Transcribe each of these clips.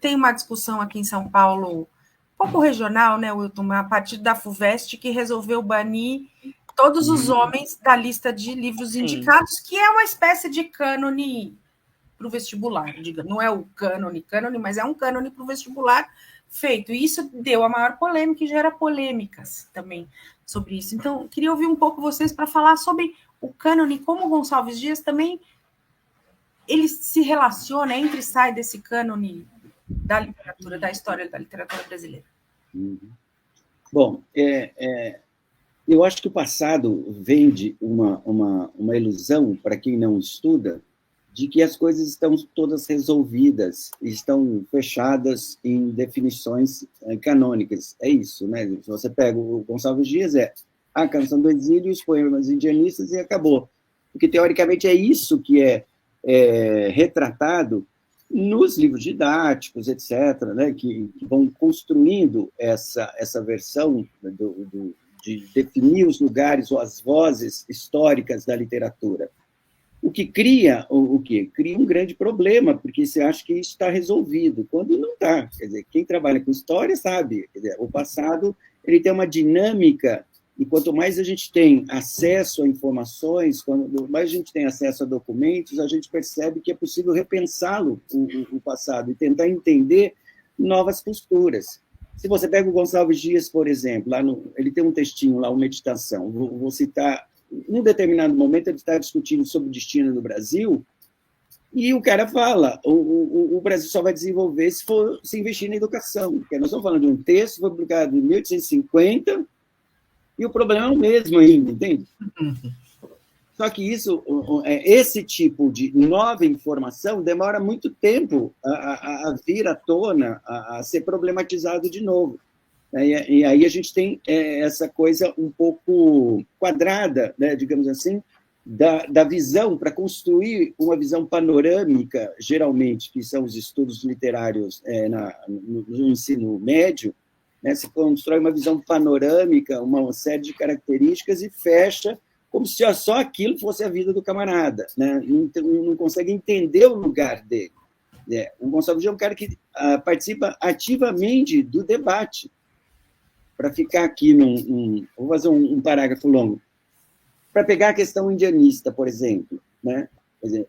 tem uma discussão aqui em São Paulo, um pouco regional, né, Wilton, a partir da FUVEST, que resolveu banir todos os homens da lista de livros indicados, que é uma espécie de cânone para o vestibular, diga, não é o cânone, mas é um cânone para o vestibular feito. E isso deu a maior polêmica e gera polêmicas também sobre isso. Então, queria ouvir um pouco vocês para falar sobre o cânone, como o Gonçalves Dias também ele se relaciona, entra e sai desse cânone da literatura, da história da literatura brasileira. Bom, eu acho que o passado vende uma ilusão para quem não estuda de que as coisas estão todas resolvidas, estão fechadas em definições canônicas. É isso, né? Se você pega o Gonçalves Dias, a Canção do Exílio, os poemas indianistas e acabou. Porque, teoricamente, é isso que é retratado nos livros didáticos, etc., né? que vão construindo essa versão de definir os lugares ou as vozes históricas da literatura. O que cria o quê? Cria um grande problema, porque você acha que isso está resolvido, quando não está. Quer dizer, quem trabalha com história sabe, quer dizer, o passado ele tem uma dinâmica, e quanto mais a gente tem acesso a informações, quanto mais a gente tem acesso a documentos, a gente percebe que é possível repensá-lo, o passado, e tentar entender novas posturas. Se você pega o Gonçalves Dias, por exemplo, ele tem um textinho lá, uma meditação, vou citar. Num determinado momento, ele está discutindo sobre o destino do Brasil, e o cara fala, o Brasil só vai desenvolver se investir na educação, porque nós estamos falando de um texto que foi publicado em 1850, e o problema é o mesmo ainda, entende? Só que esse tipo de nova informação demora muito tempo a vir à tona, a ser problematizado de novo. E aí a gente tem essa coisa um pouco quadrada, né, digamos assim, da visão, para construir uma visão panorâmica, geralmente, que são os estudos literários no ensino médio, né, se constrói uma visão panorâmica, uma série de características e fecha como se só aquilo fosse a vida do camarada, né? Não consegue entender o lugar dele. O Gonçalves Dias é um cara que participa ativamente do debate. Para ficar aqui, vou fazer um parágrafo longo, para pegar a questão indianista, por exemplo, né? Quer dizer,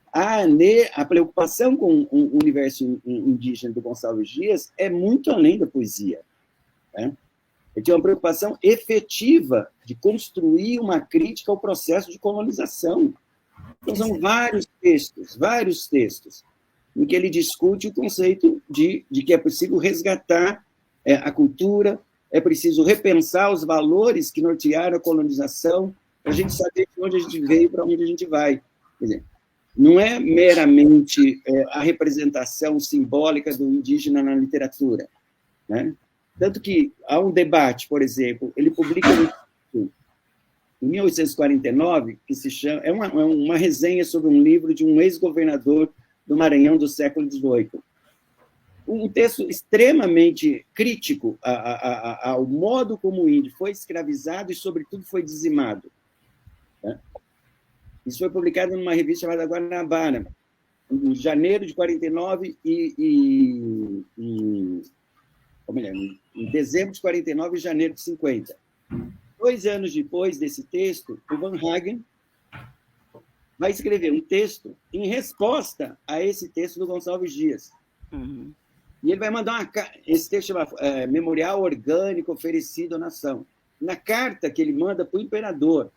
a preocupação com o universo indígena do Gonçalves Dias é muito além da poesia, né? Ele tinha uma preocupação efetiva de construir uma crítica ao processo de colonização. Então, são vários textos, em que ele discute o conceito de que é possível resgatar a cultura, é preciso repensar os valores que nortearam a colonização, para a gente saber de onde a gente veio e para onde a gente vai. Quer dizer, não é meramente a representação simbólica do indígena na literatura, né? Tanto que há um debate, por exemplo, ele publica em 1849, que se chama, é uma resenha sobre um livro de um ex-governador do Maranhão do século XVIII. Um texto extremamente crítico ao modo como o índio foi escravizado e, sobretudo, foi dizimado, né? Isso foi publicado numa revista chamada Guanabara, em janeiro de 49 em dezembro de 49 e janeiro de 50. 2 anos depois desse texto, o Van Hagen vai escrever um texto em resposta a esse texto do Gonçalves Dias. Uhum. E ele vai mandar esse texto chama Memorial Orgânico Oferecido à Nação. Na carta que ele manda para o imperador,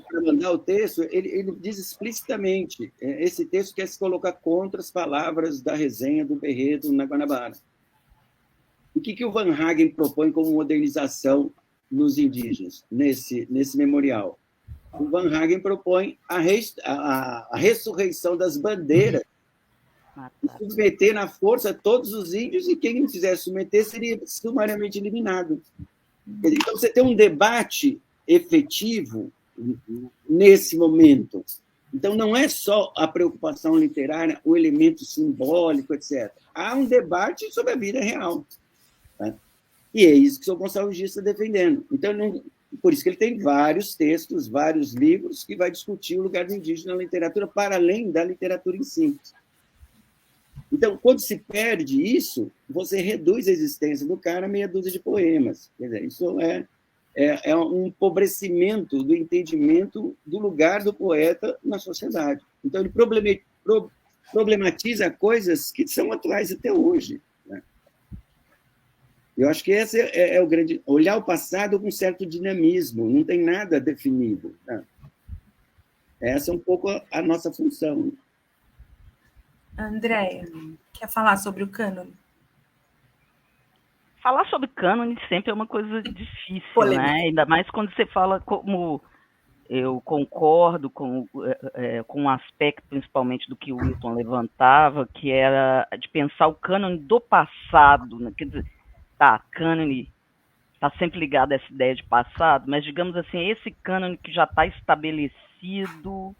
para mandar o texto, ele diz explicitamente, esse texto quer se colocar contra as palavras da resenha do Berredo na Guanabara. O que o Van Hagen propõe como modernização nos indígenas, nesse memorial? O Van Hagen propõe a ressurreição das bandeiras e submeter na força todos os índios, e quem não quisesse submeter seria sumariamente eliminado. Então, você tem um debate efetivo nesse momento. Então, não é só a preocupação literária, o elemento simbólico, etc. Há um debate sobre a vida real, né? E é isso que o Gonçalves Dias está defendendo. Então, por isso que ele tem vários textos, vários livros que vai discutir o lugar do indígena na literatura, para além da literatura em si. Então, quando se perde isso, você reduz a existência do cara a meia dúzia de poemas. Quer dizer, isso é um empobrecimento do entendimento do lugar do poeta na sociedade. Então, ele problematiza coisas que são atuais até hoje. Né? Eu acho que esse é o grande... Olhar o passado com certo dinamismo, não tem nada definido. Né? Essa é um pouco a nossa função. Andréia, quer falar sobre o cânone? Falar sobre cânone sempre é uma coisa difícil, né? Ainda mais quando você fala como eu concordo com um aspecto, principalmente, do que o Wilton levantava, que era de pensar o cânone do passado. Né? Quer dizer, cânone está sempre ligado a essa ideia de passado, mas, digamos assim, esse cânone que já está estabelecido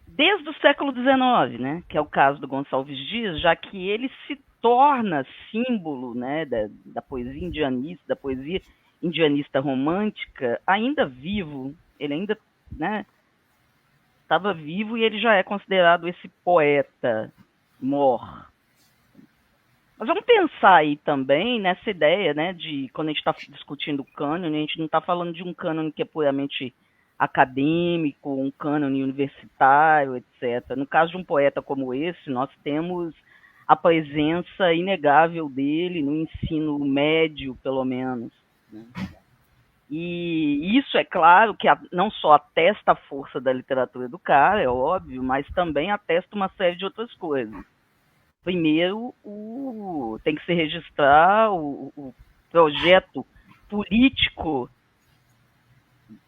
desde o século XIX, né? Que é o caso do Gonçalves Dias, já que ele se torna símbolo, né, da poesia indianista, da poesia indianista romântica, ainda vivo. Ele ainda, né, estava vivo e ele já é considerado esse poeta mor. Mas vamos pensar aí também nessa ideia, né, de quando a gente está discutindo cânone, a gente não está falando de um cânone que é puramente acadêmico, um cânone universitário, etc. No caso de um poeta como esse, nós temos a presença inegável dele no ensino médio, pelo menos. Né? E isso, é claro, que não só atesta a força da literatura do cara, é óbvio, mas também atesta uma série de outras coisas. Primeiro, tem que se registrar o projeto político,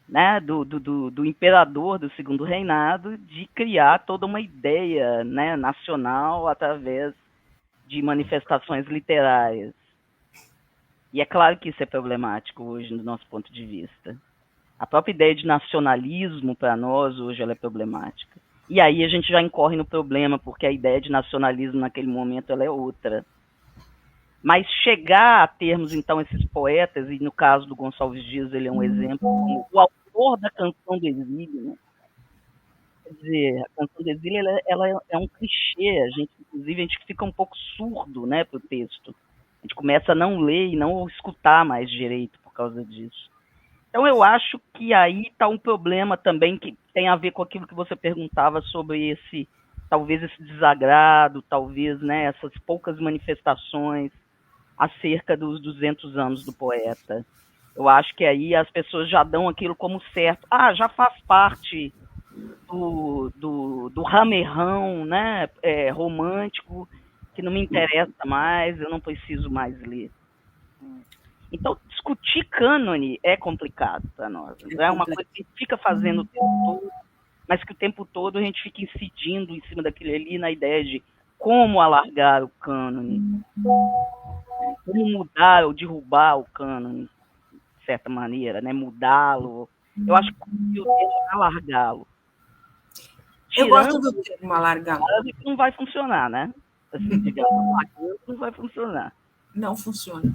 né, do imperador do Segundo Reinado de criar toda uma ideia, né, nacional através de manifestações literárias. E é claro que isso é problemático hoje, do nosso ponto de vista. A própria ideia de nacionalismo, para nós, hoje, ela é problemática. E aí a gente já incorre no problema, porque a ideia de nacionalismo naquele momento ela é outra. Mas chegar a termos, então, esses poetas, e no caso do Gonçalves Dias, ele é um exemplo, como o autor da Canção do Exílio, né? Quer dizer, a Canção do Exílio ela é um clichê, inclusive a gente fica um pouco surdo, né, para o texto. A gente começa a não ler e não escutar mais direito por causa disso. Então eu acho que aí está um problema também que tem a ver com aquilo que você perguntava sobre talvez esse desagrado, talvez, né, essas poucas manifestações acerca dos 200 anos do poeta. Eu acho que aí as pessoas já dão aquilo como certo. Já faz parte do ramerrão, né, romântico, que não me interessa mais, eu não preciso mais ler. Então, discutir cânone é complicado para nós. É uma coisa que a gente fica fazendo o tempo todo, mas que o tempo todo a gente fica incidindo em cima daquele ali na ideia de como alargar o cânone, como mudar ou derrubar o cânone, de certa maneira, né? Mudá-lo. Eu acho que o termo é alargá-lo. Eu gosto do termo alargá-lo. Não vai funcionar, né? Assim, digamos, não vai funcionar. Não funciona.